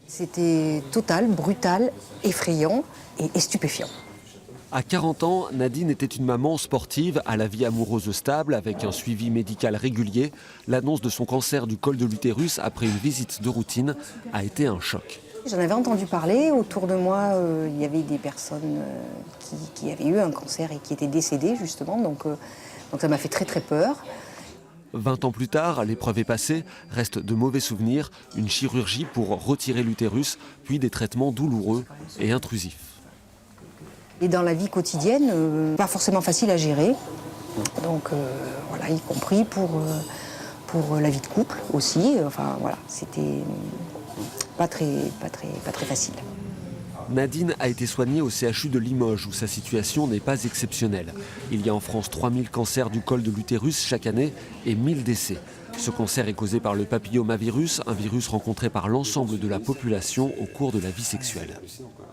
C'était total, brutal, effrayant et stupéfiant. À 40 ans, Nadine était une maman sportive à la vie amoureuse stable avec un suivi médical régulier. L'annonce de son cancer du col de l'utérus après une visite de routine a été un choc. J'en avais entendu parler. Autour de moi, il y avait des personnes qui avaient eu un cancer et qui étaient décédées justement. Donc ça m'a fait très très peur. 20 ans plus tard, l'épreuve est passée, restent de mauvais souvenirs, une chirurgie pour retirer l'utérus, puis des traitements douloureux et intrusifs. Et dans la vie quotidienne, pas forcément facile à gérer. Donc voilà, y compris pour la vie de couple aussi. Enfin voilà, c'était pas très facile. Nadine a été soignée au CHU de Limoges où sa situation n'est pas exceptionnelle. Il y a en France 3000 cancers du col de l'utérus chaque année et 1000 décès. Ce cancer est causé par le papillomavirus, un virus rencontré par l'ensemble de la population au cours de la vie sexuelle.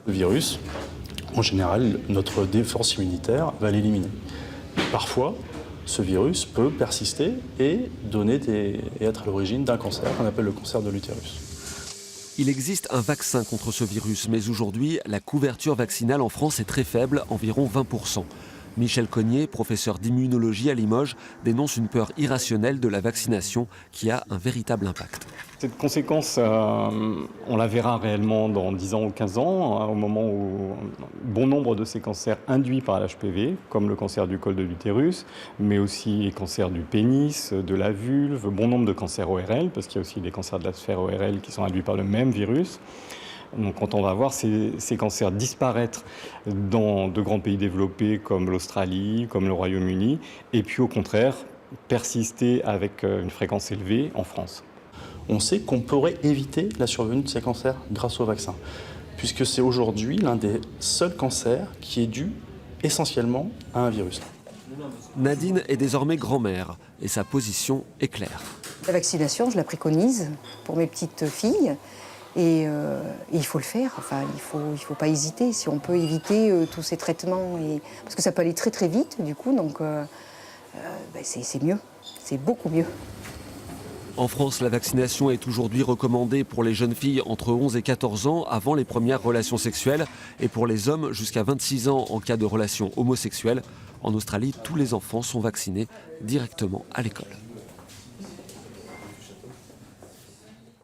Le virus, en général, notre défense immunitaire va l'éliminer. Parfois, ce virus peut persister et être à l'origine d'un cancer qu'on appelle le cancer de l'utérus. Il existe un vaccin contre ce virus, mais aujourd'hui, la couverture vaccinale en France est très faible, environ 20%. Michel Cognier, professeur d'immunologie à Limoges, dénonce une peur irrationnelle de la vaccination qui a un véritable impact. Cette conséquence, on la verra réellement dans 10 ans ou 15 ans, au moment où bon nombre de ces cancers induits par l'HPV, comme le cancer du col de l'utérus, mais aussi les cancers du pénis, de la vulve, bon nombre de cancers ORL, parce qu'il y a aussi des cancers de la sphère ORL qui sont induits par le même virus. Donc quand on va voir ces cancers disparaître dans de grands pays développés comme l'Australie, comme le Royaume-Uni, et puis au contraire persister avec une fréquence élevée en France. On sait qu'on pourrait éviter la survenue de ces cancers grâce au vaccin, puisque c'est aujourd'hui l'un des seuls cancers qui est dû essentiellement à un virus. Nadine est désormais grand-mère et sa position est claire. La vaccination, je la préconise pour mes petites filles. Et il faut le faire, enfin, il faut pas hésiter. Si on peut éviter tous ces traitements, parce que ça peut aller très très vite du coup, donc c'est mieux, c'est beaucoup mieux. En France, la vaccination est aujourd'hui recommandée pour les jeunes filles entre 11 et 14 ans avant les premières relations sexuelles et pour les hommes jusqu'à 26 ans en cas de relations homosexuelles. En Australie, tous les enfants sont vaccinés directement à l'école.